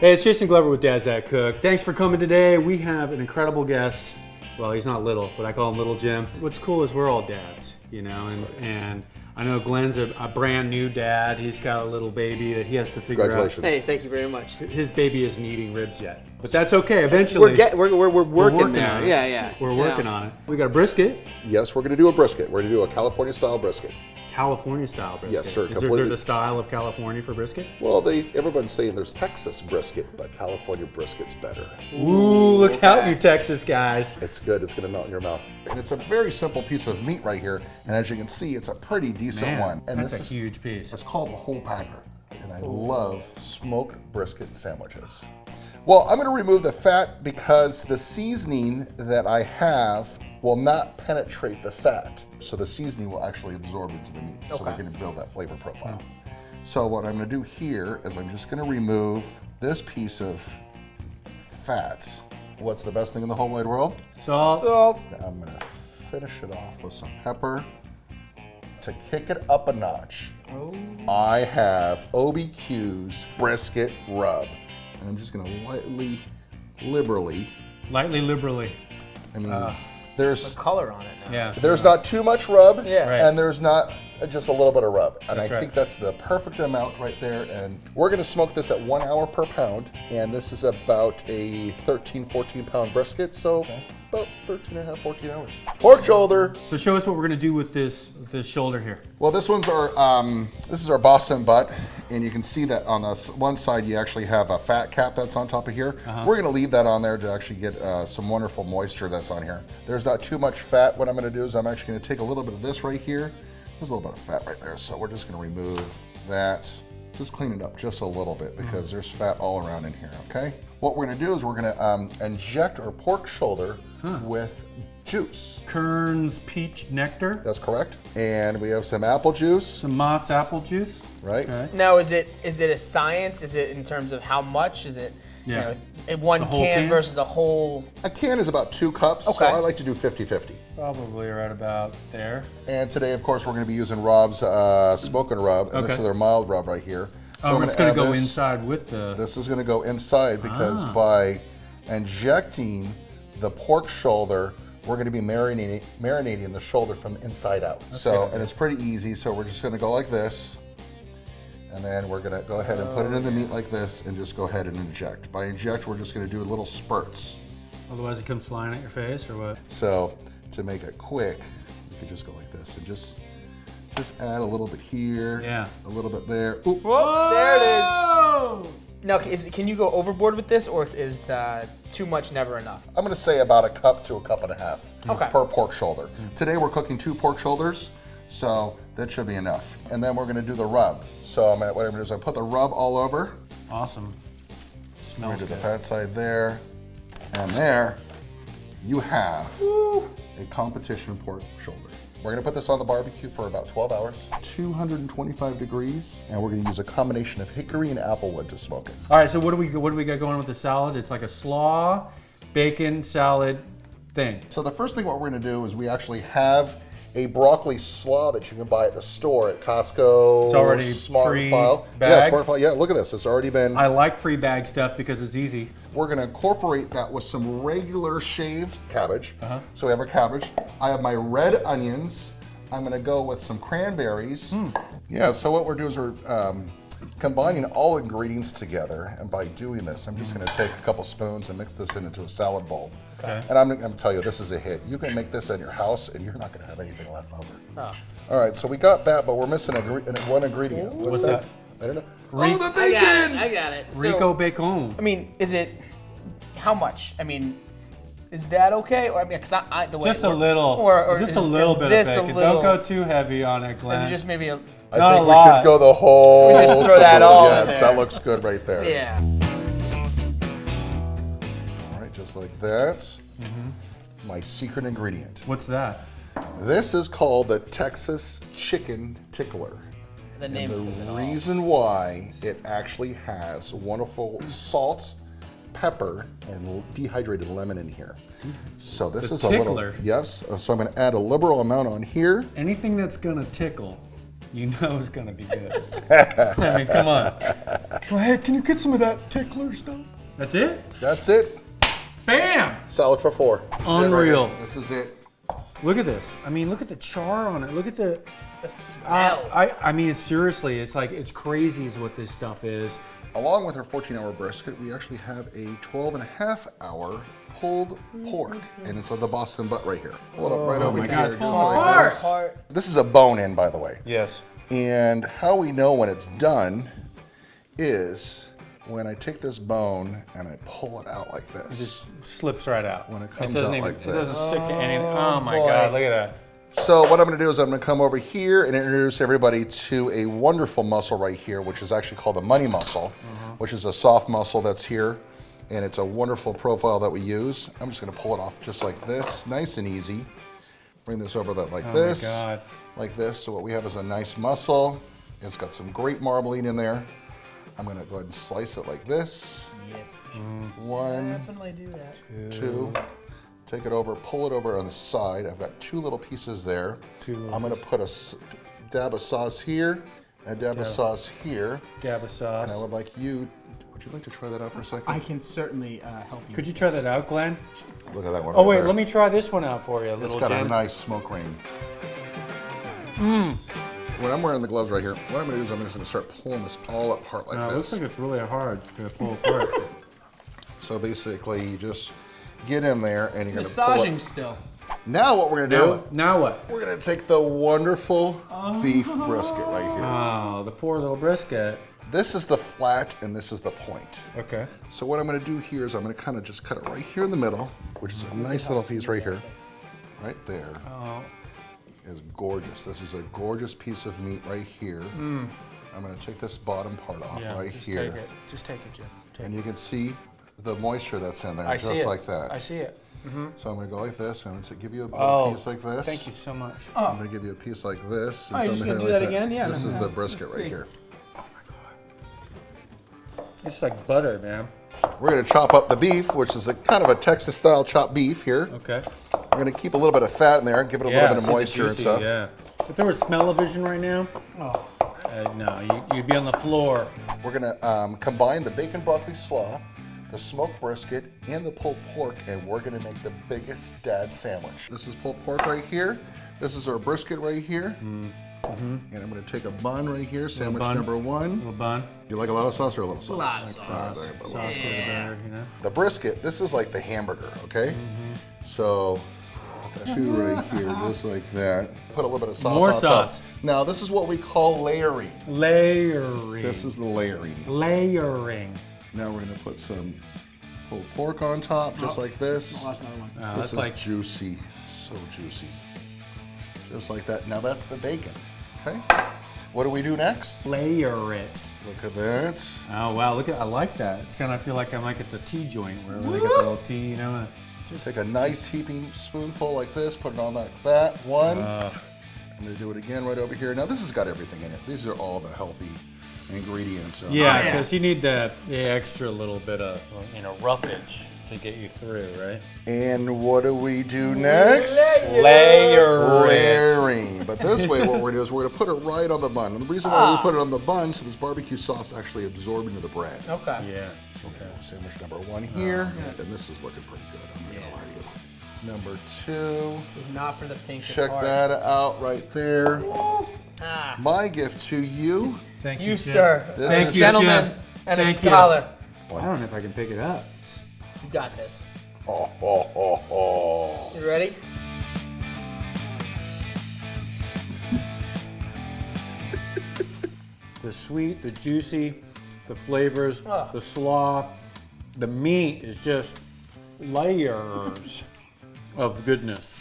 Hey, it's Jason Glover with Dad's That Cook. Thanks for coming today. We have an incredible guest. Well, he's not little, but I call him Little Jim. What's cool is we're all dads, you know, and I know Glenn's a brand new dad. He's got a little baby that he has to figure out. Congratulations. Hey, thank you very much. His baby isn't eating ribs yet, but that's okay. Eventually, we're working there. on it. Yeah. We're working on it. We got a brisket. Yes, we're going to do a brisket. We're going to do a California style brisket. California style brisket. Yes, sir. There's a style of California for brisket? Well, everyone's saying there's Texas brisket, but California brisket's better. Ooh, look out, you Texas guys. It's good. It's going to melt in your mouth. And it's a very simple piece of meat right here. And as you can see, it's a pretty decent one. And that's a huge piece. It's called a whole packer. And I love smoked brisket sandwiches. Well, I'm going to remove the fat because the seasoning that I have will not penetrate the fat. So the seasoning will actually absorb into the meat. So we're going to build that flavor profile. So what I'm going to do here is I'm just going to remove this piece of fat. What's the best thing in the whole wide world? Salt. I'm going to finish it off with some pepper to kick it up a notch. I have OBQ's brisket rub. And I'm just going to liberally. I mean, there's color on it now. Yeah. There's not too much rub, Yeah. Right. and there's not just a little bit of rub. And That's I right. think that's the perfect amount right there. And we're gonna smoke this at 1 hour per pound. And this is about a 13, 14 pound brisket. So about 13 and a half, 14 hours. Pork shoulder. So show us what we're gonna do with this shoulder here. Well, this one's this is our Boston butt. And you can see that on this one side, you actually have a fat cap that's on top of here. We're gonna leave that on there to actually get some wonderful moisture that's on here. There's not too much fat. What I'm gonna do is I'm actually gonna take a little bit of this right here. There's a little bit of fat right there. So we're just gonna remove that. Just clean it up just a little bit because there's fat all around in here, okay? What we're gonna do is we're gonna inject our pork shoulder with juice. Kern's peach nectar. That's correct. And we have some apple juice, Some Mott's apple juice. right? Okay. Now, is it a science? Is it in terms of how much? Is it you know, one The whole can can? versus a whole? A can is about 2 cups, so Okay. I like to do 50-50. Probably right about there. And today, of course, we're going to be using Rob's smoking rub, and this Okay. is their mild rub right here. So Oh, I'm it's gonna add go this. inside with the. This is going to go inside because by injecting the pork shoulder, we're going to be marinating the shoulder from inside out. And it's pretty easy. So we're just going to go like this. And then we're gonna go ahead and put it in the meat like this and just go ahead and inject. By inject, we're just gonna do little spurts. Otherwise, it comes flying at your face, or what? So to make it quick, you can just go like this and just add a little bit here, a little bit there. Ooh. Whoa, there it is. Now, can you go overboard with this, or is too much never enough? I'm gonna say about a cup to a cup and a half per pork shoulder. Today we're cooking 2 pork shoulders, so that should be enough. And then we're gonna do the rub. So what I'm gonna do is I put the rub all over. Awesome. I'm Smells gonna do good. the fat side there, and there you have a competition pork shoulder. We're gonna put this on the barbecue for about 12 hours, 225 degrees, and we're gonna use a combination of hickory and applewood to smoke it. All right, so what do we got going with the salad? It's like a slaw, bacon, salad thing. So the first thing what we're gonna do is we actually have a broccoli slaw that you can buy at the store at Costco. It's already Smart-File. Yeah, pre-bagged? Smart-File. Yeah, look at this. It's already been. I like pre-bag stuff because it's easy. We're gonna incorporate that with some regular shaved cabbage. So we have our cabbage. I have my red onions. I'm gonna go with some cranberries. Yeah, so what we're doing is we're combining all ingredients together. And by doing this, I'm just gonna take a couple spoons and mix this into a salad bowl. Okay. And I'm gonna tell you, this is a hit. You can make this in your house and you're not gonna have anything left over. All right, so we got that, but we're missing one ingredient. What's that? I don't know. Re- Oh, the bacon! I got it. Rico bacon. I mean, is it how much? I mean, is that okay? Or I mean, because the way Just a little. or just is, a little is bit this of bacon. a little, Don't go too heavy on it, is Glenn. it just maybe a I Not think a we lot. should go the whole. We just throw that all in Yes, there. that looks good right there. yeah. All right, just like that. My secret ingredient. What's that? This is called the Texas Chicken Tickler. The name And says it the all. reason why it actually has wonderful salt, pepper, and dehydrated lemon in here. So this The is a little. tickler. Yes. So I'm going to add a liberal amount on here. Anything that's gonna tickle you know it's gonna be good. I mean, come on. Go ahead, can you get some of that tickler stuff? That's it? That's it. Bam! Salad for 4. Unreal. This is it. Look at this. I mean, look at the char on it. Look at the smell. I mean, seriously, it's like, it's crazy is what this stuff is. Along with our 14-hour brisket, we actually have a 12.5-hour pulled pork, and it's the Boston butt right here. Pull it up right over my here, God, just full like this. Heart. This is a bone-in, by the way. Yes. And how we know when it's done is when I take this bone and I pull it out like this. It just slips right out. When it comes doesn't out even, like it doesn't this. stick to anything. Oh my boy. God, look at that. So what I'm going to do is I'm going to come over here and introduce everybody to a wonderful muscle right here, which is actually called the money muscle, which is a soft muscle that's here, and it's a wonderful profile that we use. I'm just going to pull it off just like this, nice and easy. Bring this over like this, Oh my God. like this. So what we have is a nice muscle. It's got some great marbling in there. I'm going to go ahead and slice it like this. Yes. 1, Definitely do that. 2. Take it over, pull it over on the side. I've got 2 little pieces there. I'm going to put a dab of sauce here, and a dab of sauce here. Dab of sauce. And I would like you to try that out for a second? I can certainly help you. Could you with try this. that out, Glenn? Look at that one. Oh right wait, there. let me try this one out for you, It's little got a Jen. nice smoke ring. When I'm wearing the gloves right here, what I'm going to do is I'm just going to start pulling this all apart like It looks this. like it's really hard to pull apart. So basically, you just get in there and you're going to pull Massaging it. still. Now what we're going to do, Now what? we're going to take the wonderful beef brisket right here. Oh, the poor little brisket. This is the flat and this is the point. Okay. So what I'm going to do here is I'm going to kind of just cut it right here in the middle, which is a nice little piece right here. Right there. Oh. Is gorgeous. This is a gorgeous piece of meat right here. I'm going to take this bottom part off Yeah, right just here. Take it. Just take it, Jim. Take And you can see the moisture that's in there, I see just it. like that. I see it. So I'm going to go like this. I'm going to give you a little Oh, piece like this. thank you so much. I'm going to give you a piece like this. Oh, you're just going gonna do that again? Yeah, This no, is no, the let's brisket right see. here. It's like butter, man. We're going to chop up the beef, which is a kind of a Texas-style chopped beef here. Okay. We're going to keep a little bit of fat in there, give it a little bit of see the moisture and juicy, stuff. Yeah. If there was smell-o-vision right now, no, you'd be on the floor. We're gonna combine the bacon broccoli slaw, the smoked brisket, and the pulled pork, and we're gonna make the biggest dad sandwich. This is pulled pork right here. This is our brisket right here. And I'm gonna take a bun right here, sandwich bun. number 1. Little bun. You like a lot of sauce or a little sauce? A lot of sauce. A lot of Sauce is better, you know. The brisket, this is like the hamburger, okay? So, put that 2 right here, just like that. Put a little bit of sauce More on sauce. top. Now, this is what we call layering. Layering. This is the layering. layering. Now we're gonna put some pulled pork on top, just like this. Lost another one. Wow, This that's is like juicy, so juicy. Just like that. Now that's the bacon, okay? What do we do next? layer it. Look at that. Oh wow, look at I like that. It's kind of feel like I'm like at the tea joint where they get the little tea, you know. Just Take a nice heaping spoonful like this, put it on like that. 1. I'm gonna do it again right over here. Now this has got everything in it. These are all the healthy ingredients. yeah, yeah. because you need the extra little bit of roughage to get you through, right? And what do we do next? Layer it. Layering. But this way, what we're gonna do is we're gonna put it right on the bun. And the reason why we put it on the bun so this barbecue sauce actually absorbs into the bread. Okay. Yeah. Okay, sandwich number 1 here, and this is looking pretty good. I'm not gonna lie to you. Number 2, This is not for the faint of check heart. that out right there. Ah, My gift to you. Thank you, you, Jim. sir. This Thank is you, Gentleman Jim. and a Thank you. scholar. I don't know if I can pick it up. You got this. Oh, oh, oh, oh. You ready? The sweet, the juicy, the flavors, Oh. the slaw, the meat is just layers of goodness.